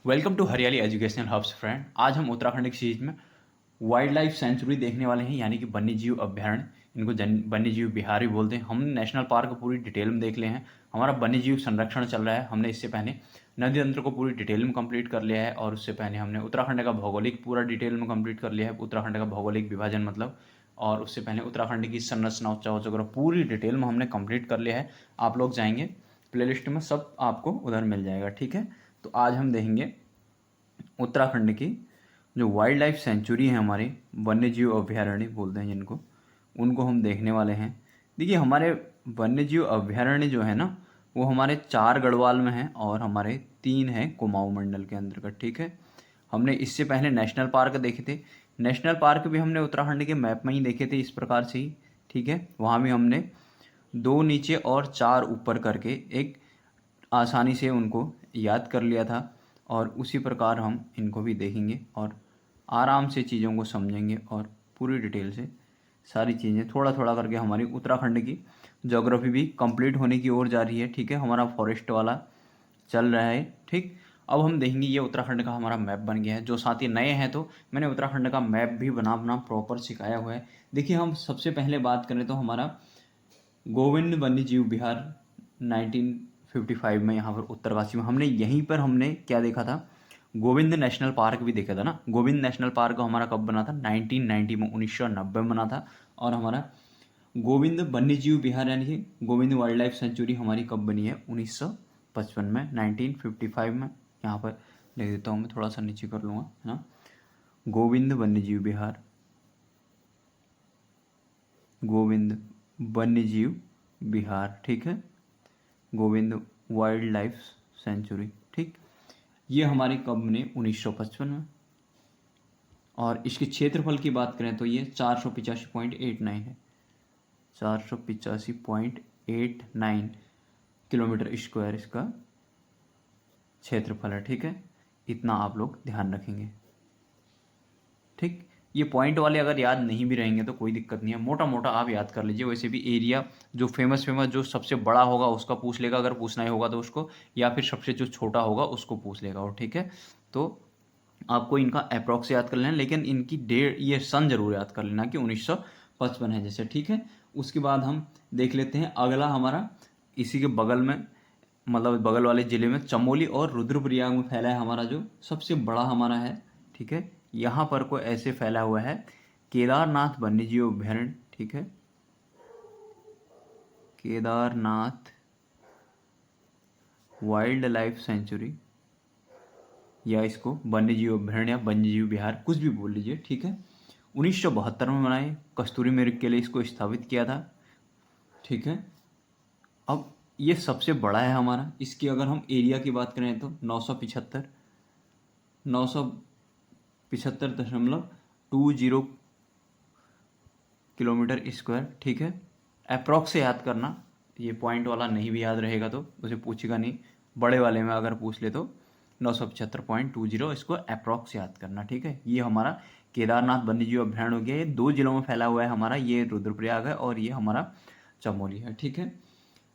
Welcome to हरियाली educational hubs friend. आज हम उत्तराखंड की सीरीज में वाइल्ड लाइफ सेंचुरी देखने वाले हैं, यानी कि वन्यजीव अभ्यारण्य। इनको वन्यजीव बिहार भी बोलते हैं। हम नेशनल पार्क को पूरी डिटेल में देख ले हैं। हमारा वन्यजीव संरक्षण चल रहा है। हमने इससे पहले नदी तंत्र को पूरी डिटेल में कंप्लीट कर लिया है, और उससे पहले हमने उत्तराखंड का भौगोलिक पूरा डिटेल में कंप्लीट कर लिया है। उत्तराखंड का भौगोलिक विभाजन मतलब, और उससे पहले उत्तराखंड की संरचना उच्चावच वगैरह पूरी डिटेल में हमने कंप्लीट कर लिया है। आप लोग जाएंगे प्लेलिस्ट में, सब आपको उधर मिल जाएगा। ठीक है, तो आज हम देखेंगे उत्तराखंड की जो वाइल्ड लाइफ सेंचुरी है, हमारे वन्यजीव अभ्यारण्य बोलते हैं जिनको, उनको हम देखने वाले हैं। देखिए, हमारे वन्यजीव अभ्यारण्य जो है ना, वो हमारे 4 गढ़वाल में है और हमारे 3 है कुमाऊं मंडल के अंतर्गत। ठीक है, हमने इससे पहले नेशनल पार्क देखे थे। नेशनल पार्क भी हमने उत्तराखंड के मैप में ही देखे थे, इस प्रकार से ही। ठीक है, वहाँ भी हमने 2 नीचे और 4 ऊपर करके एक आसानी से उनको याद कर लिया था, और उसी प्रकार हम इनको भी देखेंगे और आराम से चीज़ों को समझेंगे और पूरी डिटेल से सारी चीज़ें थोड़ा थोड़ा करके। हमारी उत्तराखंड की ज्योग्राफी भी कंप्लीट होने की ओर जा रही है। ठीक है, हमारा फॉरेस्ट वाला चल रहा है। ठीक, अब हम देखेंगे, ये उत्तराखंड का हमारा मैप बन गया है। जो साथी नए हैं तो मैंने उत्तराखंड का मैप भी बना बना प्रॉपर सिखाया हुआ है। देखिए, हम सबसे पहले बात करें तो हमारा गोविंद वन्यजीव विहार 1955 में यहाँ पर उत्तरकाशी में हमने, यहीं पर हमने क्या देखा था, गोविंद नेशनल पार्क भी देखा था ना। गोविंद नेशनल पार्क हमारा कब बना था? 1990 में, 1990 में बना था। और हमारा गोविंद वन्यजीव विहार यानी कि गोविंद वाइल्ड लाइफ सेंचुरी हमारी कब बनी है? 1955 में, 1955 में। यहाँ पर लिख देता हूँ मैं, थोड़ा सा नीचे कर लूँगा, है ना। गोविंद वन्यजीव विहार, गोविंद वन्यजीव विहार, ठीक है, गोविंद वाइल्ड लाइफ सेंचुरी। ठीक, ये हमारे कब बने? 1955 में। और इसके क्षेत्रफल की बात करें तो ये 485.89 है, 485.89 किलोमीटर स्क्वायर इसका क्षेत्रफल है। ठीक है, इतना आप लोग ध्यान रखेंगे। ठीक, ये पॉइंट वाले अगर याद नहीं भी रहेंगे तो कोई दिक्कत नहीं है, मोटा मोटा आप याद कर लीजिए। वैसे भी एरिया जो फेमस जो सबसे बड़ा होगा उसका पूछ लेगा, अगर पूछना ही होगा तो उसको, या फिर सबसे जो छोटा होगा उसको पूछ लेगा वो। ठीक है, तो आपको इनका अप्रॉक्स याद कर लेना, लेकिन इनकी डेट, ये सन जरूर याद कर लेना कि 1955 है जैसे। ठीक है, उसके बाद हम देख लेते हैं अगला हमारा, इसी के बगल में, मतलब बगल वाले ज़िले में चमोली और रुद्रप्रयाग में फैला है हमारा जो सबसे बड़ा हमारा है। ठीक है, यहाँ पर को ऐसे फैला हुआ है केदारनाथ वन्यजीव अभ्यारण्य। ठीक है, केदारनाथ वाइल्ड लाइफ सेंचुरी, या इसको वन्यजीव अभ्यारण्य या वन्यजीव विहार, कुछ भी बोल लीजिए। ठीक है, 1972 में बनाए, कस्तूरी मृग के लिए इसको स्थापित किया था। ठीक है, अब ये सबसे बड़ा है हमारा। इसकी अगर हम एरिया की बात करें तो 975.20 किलोमीटर स्क्वायर। ठीक है, अप्रॉक्स से याद करना, ये पॉइंट वाला नहीं भी याद रहेगा तो उसे पूछेगा नहीं। बड़े वाले में अगर पूछ ले तो 975.20 इसको अप्रॉक्स याद करना। ठीक है, ये हमारा केदारनाथ वन्यजीव अभ्यारण्य हो गया। ये 2 जिलों में फैला हुआ है हमारा, ये रुद्रप्रयाग है और ये हमारा चमोली है। ठीक है,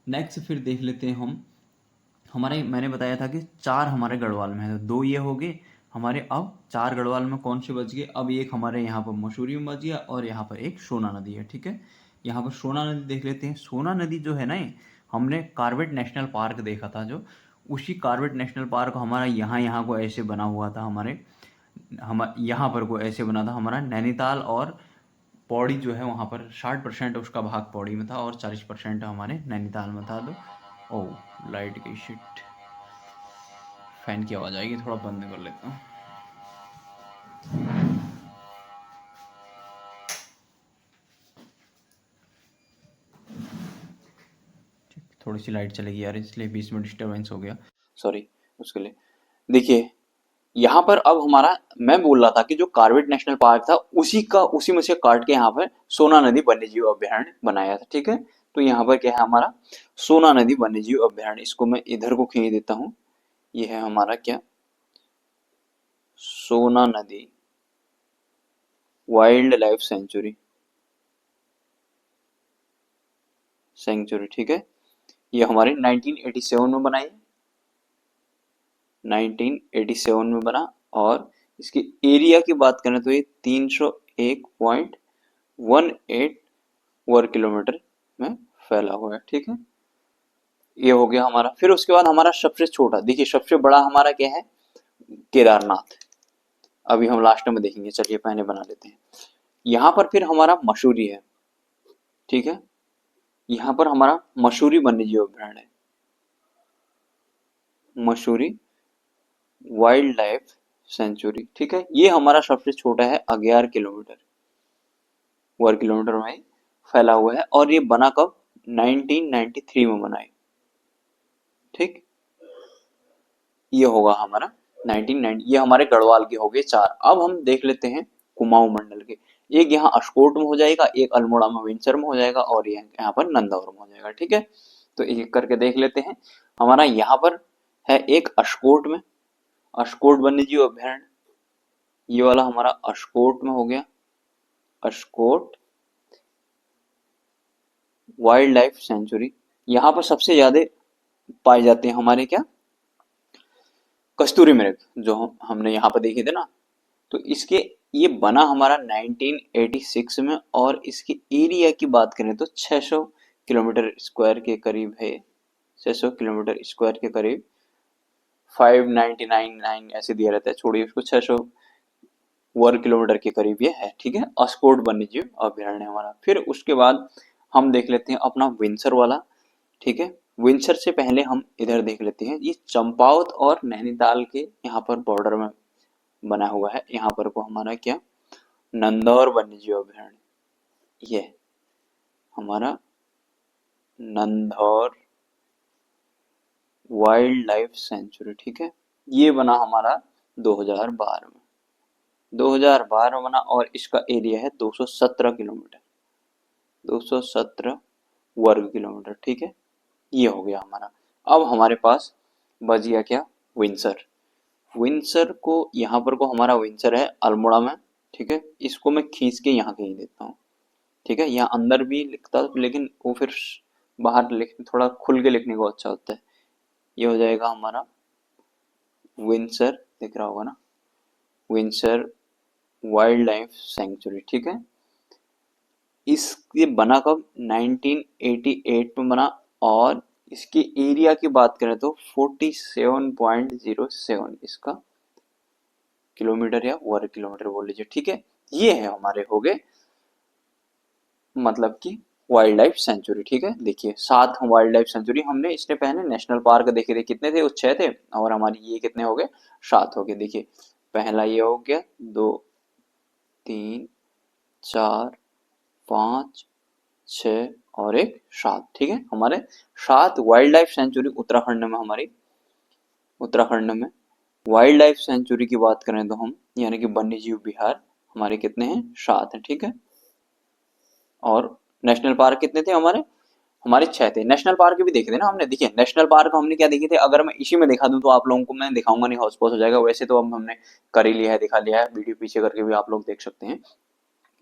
नेक्स्ट फिर देख लेते हैं हम, हमारे मैंने बताया था कि 4 हमारे गढ़वाल में है, तो 2 ये हो गए हमारे। अब 4 गढ़वाल में कौन से बच गए? अब एक हमारे यहाँ पर मसूरी में बच गया, और यहाँ पर एक सोना नदी है। ठीक है, यहाँ पर सोना नदी देख लेते हैं। सोना नदी जो है ना, हमने कॉर्बेट नेशनल पार्क देखा था, जो उसी कॉर्बेट नेशनल पार्क हमारा यहाँ यहाँ को ऐसे बना हुआ था हमारे, हम यहाँ पर को ऐसे बना था हमारा नैनीताल और पौड़ी जो है, वहाँ पर 60% उसका भाग पौड़ी में था और 40% हमारे नैनीताल में था। तो ओ, लाइट की शिट, फैन की आवाज़ आएगी, थोड़ा बंद कर लेता हूँ। ठीक, थोड़ी सी लाइट चलेगी यार, इसलिए बीच में डिस्टर्बेंस हो गया, सॉरी उसके लिए। देखिए, यहाँ पर अब हमारा, मैं बोल रहा था कि जो कॉर्बेट नेशनल पार्क था उसी में से काट के यहाँ पर सोना नदी वन्यजीव अभ्यारण्य बनाया था। ठीक है, तो यहाँ पर क्या है हमारा? सोना नदी वन्यजीव अभ्यारण्य। इसको मैं इधर को खींच देता हूँ, ये है हमारा क्या? सोना नदी वाइल्ड लाइफ सेंचुरी। ठीक है, ये हमारे 1987 में बनाई, 1987 में बना, और इसकी एरिया की बात करें तो ये 301.18 वर्ग किलोमीटर में फैला हुआ है। ठीक है, ये हो गया हमारा। फिर उसके बाद हमारा सबसे छोटा, देखिए सबसे बड़ा हमारा क्या है, केदारनाथ। अभी हम लास्ट में देखेंगे, चलिए पहले बना लेते हैं। यहाँ पर फिर हमारा मसूरी है। ठीक है, यहाँ पर हमारा मसूरी वन्यजीव अभ्यारण्य है, मसूरी वाइल्ड लाइफ सेंचुरी। ठीक है, ये हमारा सबसे छोटा है, 11 किलोमीटर वर्ग किलोमीटर में फैला हुआ है, और ये बना कब, 1993 में बना है। ठीक, ये होगा हमारा 1990। ये हमारे गढ़वाल के हो गए 4। अब हम देख लेते हैं कुमाऊं मंडल के। एक यहाँ अस्कोट में हो जाएगा, एक अल्मोड़ा में विंचर में हो जाएगा, और यहाँ पर नंदौर में हो जाएगा। ठीक है, तो एक करके देख लेते हैं। हमारा यहाँ पर है एक अस्कोट में, अस्कोट वन्यजीव अभ्यारण्य, ये वाला हमारा अस्कोट में हो गया, अस्कोट वाइल्ड लाइफ सेंचुरी। यहाँ पर सबसे ज्यादा पाए जाते हैं हमारे क्या, कस्तूरी मृग, जो हमने यहाँ पर देखे थे ना। तो इसके ये बना हमारा 1986 में, और इसकी एरिया की बात करें तो 600 किलोमीटर स्क्वायर के करीब है, 600 किलोमीटर स्क्वायर के करीब, 5999 ऐसे दिया रहता है, छोड़िए उसको, 600 वर्ग किलोमीटर के करीब ये है। ठीक है, अस्कोट वन्यजीव अभ्यारण्य हमारा। फिर उसके बाद हम देख लेते हैं अपना विंसर वाला। ठीक है, विंसर से पहले हम इधर देख लेते हैं, ये चंपावत और नैनीताल के यहाँ पर बॉर्डर में बना हुआ है। यहाँ पर को हमारा क्या, नंदौर वन्यजीव अभ्यारण्य, ये हमारा नंदौर वाइल्ड लाइफ सेंचुरी। ठीक है, ये बना हमारा 2012 में, 2012 में बना, और इसका एरिया है 217 किलोमीटर, 217 वर्ग किलोमीटर। ठीक है, ये हो गया हमारा। अब हमारे पास बच गया क्या, विंसर। विंसर को यहाँ पर को हमारा विंसर है अल्मोड़ा में। ठीक है, इसको मैं खींच के यहाँ कहीं देता हूँ। ठीक है, यहाँ अंदर भी लिखता, लेकिन वो फिर बाहर लिख, थोड़ा खुल के लिखने को अच्छा होता है। ये हो जाएगा हमारा विंसर, दिख रहा होगा ना, विंसर वाइल्ड लाइफ सेंचुरी। ठीक है, इसके बना कब, 1988 में बना, और इसकी एरिया की बात करें तो 47.07 इसका किलोमीटर या वर्ग किलोमीटर बोल लीजिए। ठीक है, ये है हमारे हो गए मतलब कि वाइल्ड लाइफ सेंचुरी। ठीक है, देखिए 7 वाइल्ड लाइफ सेंचुरी हमने, इसने पहले नेशनल पार्क देखे थे, कितने थे, वो 6 थे, और हमारी ये कितने हो गए, 7 हो गए। देखिए पहला ये हो गया, 2 3 4 5 6 और एक 7। ठीक है, हमारे 7 वाइल्ड लाइफ सेंचुरी उत्तराखंड में, हमारी उत्तराखंड में वाइल्ड लाइफ सेंचुरी की बात करें तो हम, यानी कि वन्य जीव विहार हमारे कितने हैं, 7 हैं। ठीक है, और नेशनल पार्क कितने थे हमारे, हमारे 6 थे। नेशनल पार्क भी देखे थे ना हमने। देखिए नेशनल पार्क हमने क्या देखे थे, अगर मैं इसी में दिखा दूं तो आप लोगों को मैं दिखाऊंगा नहीं, हौस पौस हो जाएगा। वैसे तो अब हमने कर ही लिया है, दिखा लिया है, वीडियो पीछे करके भी आप लोग देख सकते हैं।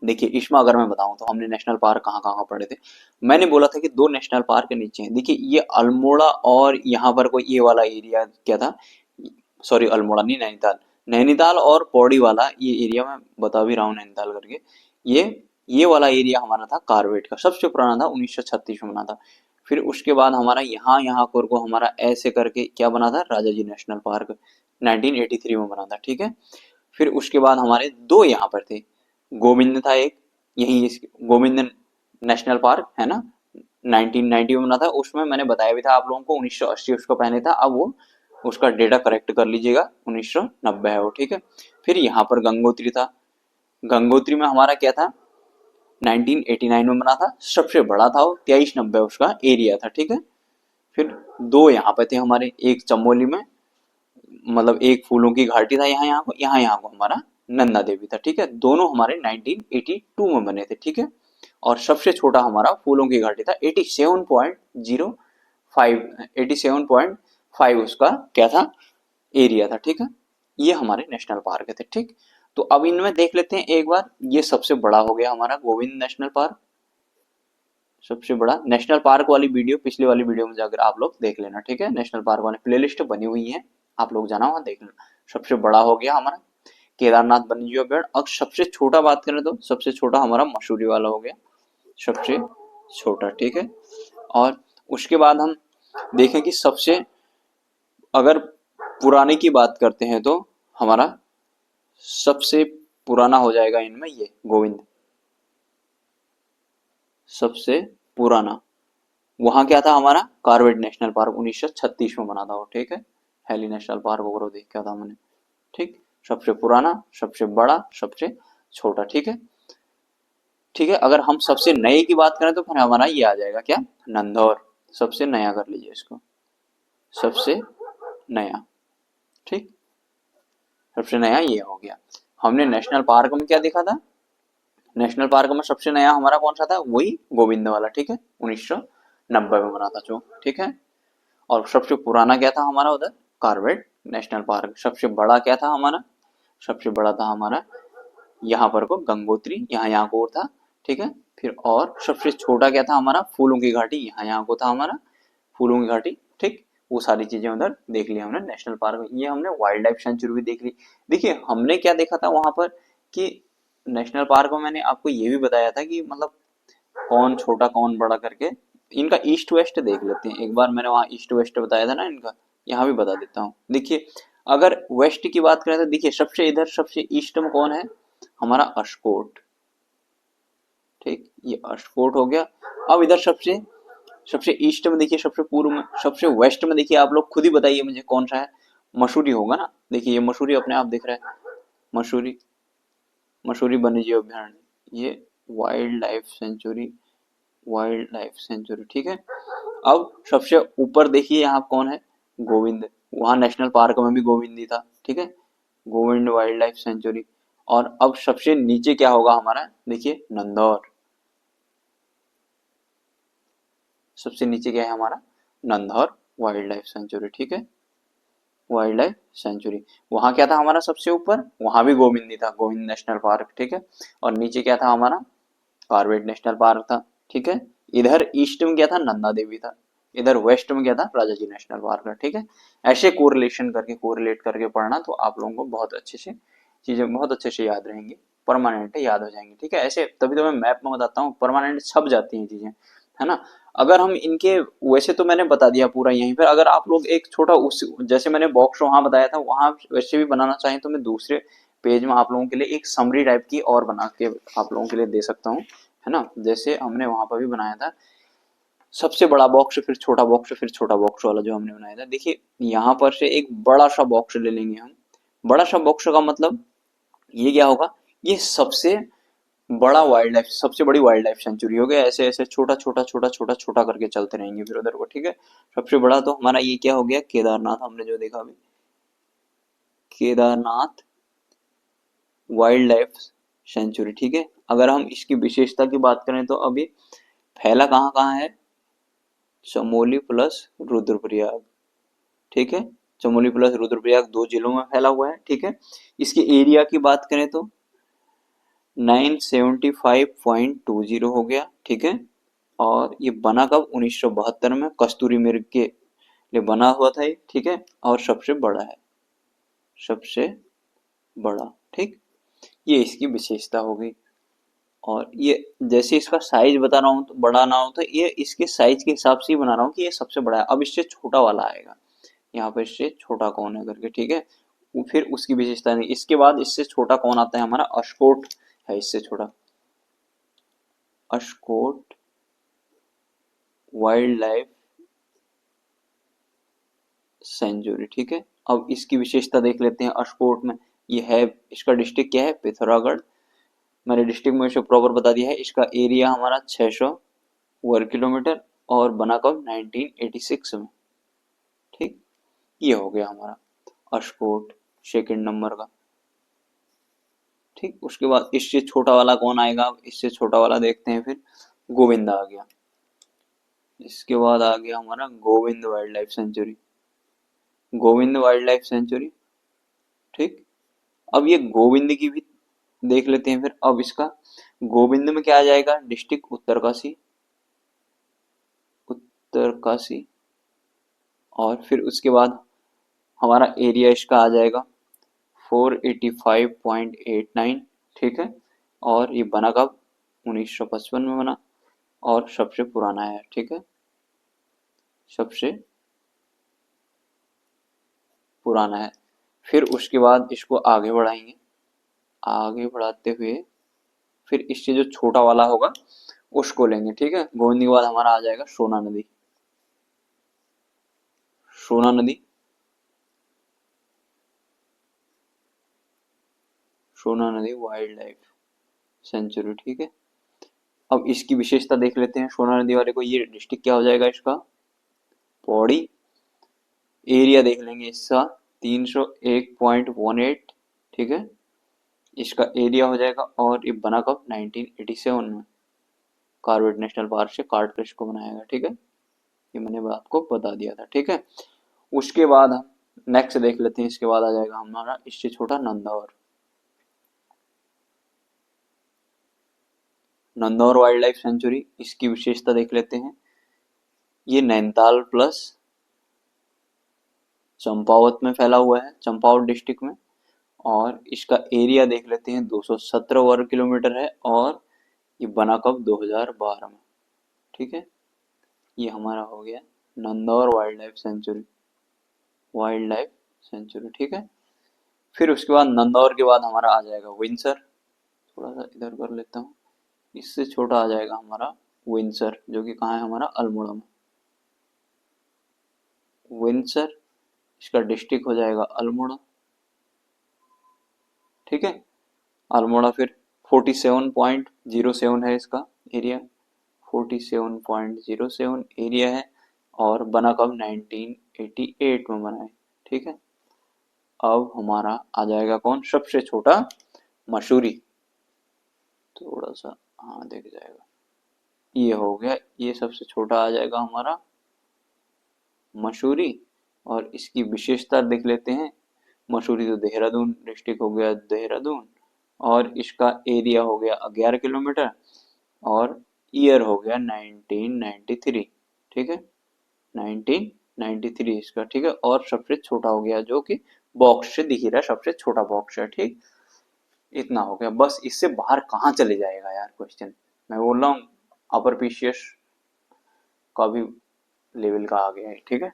देखिए इसमें अगर मैं बताऊं तो हमने नेशनल पार्क कहाँ कहाँ पढ़े थे। मैंने बोला था कि 2 नेशनल पार्क के नीचे हैं। देखिए ये अल्मोड़ा, और यहाँ पर कोई ये वाला एरिया क्या था, सॉरी अल्मोड़ा नहीं, नैनीताल, नैनीताल और पौड़ी वाला ये एरिया मैं बता भी रहा हूँ, नैनीताल करके। ये वाला एरिया हमारा था कार्बेट का, सबसे पुराना था, 1936 में बना था। फिर उसके बाद हमारा यहाँ को हमारा ऐसे करके क्या बना था, राजा जी नेशनल पार्क 1983 में बना था। ठीक है, फिर उसके बाद हमारे 2 यहाँ पर थे, गोविंद था एक, यही गोविंद नेशनल पार्क है ना, 1990 में बना था। उसमें मैंने बताया भी था आप लोगों को, 1980 उसका पहले था, अब वो उसका डेटा करेक्ट कर लीजिएगा, 1990 है वो। ठीक है, फिर यहाँ पर गंगोत्री था, गंगोत्री में हमारा क्या था, 1989 में बना था, सबसे बड़ा था वो, 2390 उसका एरिया था। ठीक है, फिर 2 यहाँ पे थे हमारे, एक चमोली में, मतलब एक फूलों की घाटी था यहाँ को हमारा नंदा देवी था। ठीक है, दोनों हमारे 1982 में बने थे। ठीक है, और सबसे छोटा हमारा फूलों की घाटी था, 87.5 उसका क्या था, एरिया था। ठीक है, ये हमारे नेशनल पार्क थे। ठीक, तो अब इनमें देख लेते हैं एक बार। ये सबसे बड़ा हो गया हमारा गोविंद नेशनल पार्क, सबसे बड़ा। नेशनल पार्क वाली वीडियो पिछली वाली वीडियो में जाकर आप लोग देख लेना। ठीक है, नेशनल पार्क वाली प्लेलिस्ट बनी हुई है, आप लोग जाना वहां देख लेना। सबसे बड़ा हो गया हमारा केदारनाथ वन्यजीव अभ्यारण्य। अब सबसे छोटा बात करें तो सबसे छोटा हमारा मसूरी वाला हो गया, सबसे छोटा, ठीक है। और उसके बाद हम देखें कि सबसे अगर पुराने की बात करते हैं तो हमारा सबसे पुराना हो जाएगा इनमें ये गोविंद, सबसे पुराना। वहां क्या था हमारा कॉर्बेट नेशनल पार्क 1936 में बना था वो, ठीक है। हेली नेशनल पार्क वगैरह देख क्या था मैंने, ठीक। सबसे पुराना, सबसे बड़ा, सबसे छोटा, ठीक है। ठीक है, अगर हम सबसे नए की बात करें तो फिर हमारा ये आ जाएगा क्या, नंदौर। सबसे नया कर लीजिए इसको, सबसे नया, ठीक। सबसे नया ये हो गया। हमने नेशनल पार्क में क्या देखा था, नेशनल पार्क में सबसे नया हमारा कौन सा था, वही गोविंद वाला, ठीक है। 1990 में बना था जो, ठीक है। और सबसे पुराना क्या था हमारा उधर, कॉर्बेट नेशनल पार्क। सबसे बड़ा क्या था हमारा, सबसे बड़ा था हमारा यहाँ पर को गंगोत्री, यहाँ को था, ठीक है। फिर और सबसे छोटा क्या था हमारा, फूलों की घाटी, यहाँ को था हमारा फूलों की घाटी, ठीक। वो सारी चीजें उधर देख ली हमने नेशनल पार्क में। ये हमने वाइल्ड लाइफ सेंचुरी भी देख ली। देखिए हमने क्या देखा था वहां पर कि नेशनल पार्क में मैंने आपको ये भी बताया था कि मतलब कौन छोटा कौन बड़ा करके। इनका ईस्ट वेस्ट देख लेते हैं एक बार, मैंने वहाँ ईस्ट वेस्ट बताया था ना इनका, यहाँ भी बता देता हूँ। देखिए अगर वेस्ट की बात करें तो देखिए सबसे इधर सबसे ईस्ट में कौन है, हमारा अशकोट, ठीक। ये अशकोट हो गया। अब इधर सबसे सबसे ईस्ट में देखिए, सबसे पूर्व में, सबसे वेस्ट में देखिए, आप लोग खुद ही बताइए मुझे कौन सा है, मसूरी होगा ना। देखिए ये मसूरी अपने आप दिख रहा है, मसूरी, मसूरी वन्यजीव अभ्यारण्य, ये wild life sanctuary, wild life sanctuary, ठीक है। अब सबसे ऊपर देखिए यहाँ कौन है, गोविंद। वहां नेशनल पार्क में भी गोविंद ही था, ठीक है, गोविंद वाइल्ड लाइफ सेंचुरी। और अब सबसे नीचे क्या होगा हमारा, देखिए नंदौर। सबसे नीचे क्या है हमारा, नंदौर वाइल्ड लाइफ सेंचुरी, ठीक है, वाइल्ड लाइफ सेंचुरी। वहां क्या था हमारा सबसे ऊपर, वहां भी गोविंद ही था, गोविंद नेशनल पार्क, ठीक है। और नीचे क्या था हमारा, कॉर्बेट नेशनल पार्क था, ठीक है। इधर ईस्ट में क्या था, नंदा देवी था। इधर वेस्ट में क्या था, राजा जी नेशनल पार्क था, ठीक है। ऐसे कोरिलेशन करके, कोरिलेट करके पढ़ना तो आप लोगों को बहुत अच्छे से चीजें बहुत अच्छे से याद रहेंगी, परमानेंट याद हो जाएंगी, ठीक है। ऐसे तभी तो मैं मैप में बताता हूँ, परमानेंट छप जाती हैं चीजें, है ना। अगर हम इनके, वैसे तो मैंने बता दिया पूरा यहीं पर, अगर आप लोग एक छोटा उस जैसे मैंने बॉक्स वहां बताया था वहां वैसे भी बनाना चाहें तो मैं दूसरे पेज में आप लोगों के लिए एक समरी टाइप की और बना के आप लोगों के लिए दे सकता हूँ, है ना। जैसे हमने वहां पर भी बनाया था सबसे बड़ा बॉक्स, फिर छोटा बॉक्स, फिर छोटा बॉक्स वाला जो हमने बनाया था। देखिए यहाँ पर से एक बड़ा सा बॉक्स ले लेंगे हम। बड़ा सा बॉक्स का मतलब ये क्या होगा, ये सबसे बड़ा वाइल्ड लाइफ, सबसे बड़ी वाइल्ड लाइफ सेंचुरी हो गया। ऐसे ऐसे छोटा छोटा छोटा छोटा छोटा करके चलते रहेंगे फिर उधर को, ठीक है। सबसे बड़ा तो हमारा ये क्या हो गया, केदारनाथ, हमने जो देखा अभी, केदारनाथ वाइल्ड लाइफ सेंचुरी, ठीक है। अगर हम इसकी विशेषता की बात करें तो अभी फैला कहाँ कहाँ है, चमोली प्लस रुद्रप्रयाग, ठीक है। चमोली प्लस रुद्रप्रयाग 2 जिलों में फैला हुआ है, ठीक है। इसके एरिया की बात करें तो 975.20 हो गया, ठीक है। और ये बना कब, 1972 में कस्तूरी मृग के लिए बना हुआ था ये, ठीक है। और सबसे बड़ा है, सबसे बड़ा, ठीक। ये इसकी विशेषता होगी। और ये जैसे इसका साइज बता रहा हूँ तो बड़ा ना हो, तो ये इसके साइज के हिसाब से ही बना रहा हूँ कि ये सबसे बड़ा है। अब इससे छोटा वाला आएगा, यहाँ पर इससे छोटा कौन है करके, ठीक है। फिर उसकी विशेषता नहीं, इसके बाद इससे छोटा कौन आता है हमारा, अशकोट है इससे छोटा, अशकोट वाइल्ड लाइफ सेंचुरी, ठीक है। अब इसकी विशेषता देख लेते हैं अशकोट में। ये है, इसका डिस्ट्रिक्ट क्या है, पिथौरागढ़। मैंने डिस्ट्रिक्ट में इसे प्रॉपर बता दिया है। इसका एरिया हमारा 600 वर्ग किलोमीटर और बना कब, 1986 में, ठीक। ये हो गया हमारा अशकोट सेकंड नंबर का, ठीक। उसके बाद इससे छोटा वाला कौन आएगा, इससे छोटा वाला देखते हैं फिर, गोविंद आ गया। इसके बाद आ गया हमारा Govind wild life century, Govind wild life sanctuary, ठीक। अब ये गोविंद की भी देख लेते हैं फिर। अब इसका गोविंद में क्या आ जाएगा, डिस्ट्रिक्ट उत्तरकाशी, उत्तरकाशी। और फिर उसके बाद हमारा एरिया इसका आ जाएगा 485.89, ठीक है। और ये बना कब? 1955 में बना, और सबसे पुराना है, ठीक है, सबसे पुराना है। फिर उसके बाद इसको आगे बढ़ाएंगे, आगे बढ़ाते हुए फिर इससे जो छोटा वाला होगा उसको लेंगे, ठीक है। गोविंद के बाद हमारा आ जाएगा सोना नदी। सोना नदी, सोना नदी वाइल्ड लाइफ सेंचुरी, ठीक है। अब इसकी विशेषता देख लेते हैं सोना नदी वाले को। ये डिस्ट्रिक्ट क्या हो जाएगा इसका? पौड़ी। एरिया देख लेंगे इसका 301.18, ठीक है, इसका एरिया हो जाएगा। और ये बना कब? 1987 में कॉर्बेट नेशनल पार्क से काट कर इसको बनाया गया, ठीक है। ये मैंने आपको बता दिया था, ठीक है। उसके बाद हम नेक्स्ट देख लेते हैं। इसके बाद आ जाएगा हमारा इससे छोटा Nandaur. Nandaur wild life sanctuary, इसकी विशेषता देख लेते हैं। ये नैनीताल प्लस चंपावत में फैला हुआ है, चंपावत डिस्ट्रिक्ट में। और इसका एरिया देख लेते हैं 217 वर्ग किलोमीटर है। और ये बना कब? 2012 में, ठीक है। ये हमारा हो गया Nandaur wild life sanctuary, wild life sanctuary, ठीक है। फिर उसके बाद नंदौर के बाद हमारा आ जाएगा विंसर। थोड़ा सा इधर कर लेता हूँ। इससे छोटा आ जाएगा हमारा विंसर, जो कि कहाँ है? हमारा अल्मोड़ा में। विंसर, इसका डिस्ट्रिक्ट हो जाएगा अल्मोड़ा, ठीक है। अल्मोड़ा फिर 47.07 है इसका एरिया, 47.07 एरिया है। और बना कब? 1988 में बना है, ठीक है। अब हमारा आ जाएगा कौन? सबसे छोटा मसूरी। थोड़ा सा हाँ देख जाएगा, ये हो गया। ये सबसे छोटा आ जाएगा हमारा मसूरी। और इसकी विशेषता देख लेते हैं। मसूरी तो देहरादून डिस्ट्रिक्ट हो गया, देहरादून। और इसका एरिया हो गया 11 किलोमीटर। और ईयर हो गया 1993, ठीक है, 1993 इसका, ठीक है। और सबसे छोटा हो गया, जो कि बॉक्स से दिख रहा है, सबसे छोटा बॉक्स है, ठीक। इतना हो गया बस। इससे बाहर कहाँ चले जाएगा यार क्वेश्चन? मैं बोल रहा हूँ अपर पीसीएस का भी लेवल का आ गया है, ठीक है।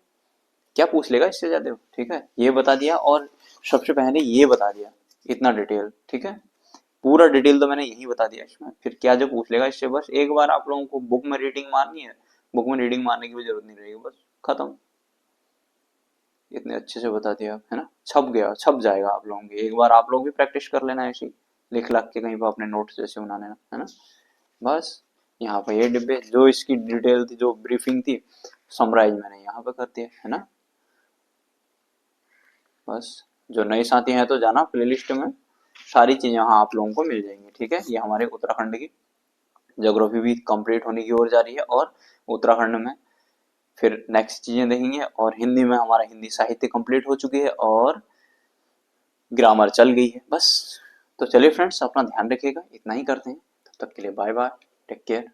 क्या पूछ लेगा इससे ज्यादा? ठीक है, ये बता दिया। और सबसे पहले ये बता दिया, इतना डिटेल, ठीक है। पूरा डिटेल तो मैंने यही बता दिया इसमें। फिर क्या जो पूछ लेगा इससे, बस एक बार आप लोगों को बुक में रीडिंग मारनी है, बुक में रीडिंग मारने की भी जरूरत नहीं रहेगी, बस खत्म। इतने अच्छे से बता दिया, है ना। छप गया, छप जाएगा आप लोगों की। एक बार आप लोग भी प्रैक्टिस कर लेना ऐसी, लिख लख के कहीं पर अपने नोट्स जैसे बनाने, है ना। बस यहाँ पे ये डिब्बे, जो इसकी डिटेल थी, जो ब्रीफिंग थी, समराइज मैंने यहाँ पे कर दिया, है ना। बस जो नए साथी हैं तो जाना प्लेलिस्ट में, सारी चीजें यहाँ आप लोगों को मिल जाएंगी, ठीक है। ये हमारे उत्तराखंड की ज्योग्राफी भी कंप्लीट होने की ओर जा रही है। और उत्तराखंड में फिर नेक्स्ट चीजें देखेंगे। और हिंदी में हमारा हिंदी साहित्य कंप्लीट हो चुकी है और ग्रामर चल गई है, बस। तो चलिए फ्रेंड्स, अपना ध्यान रखिएगा, इतना ही करते हैं। तब तक के लिए बाय बाय, टेक केयर।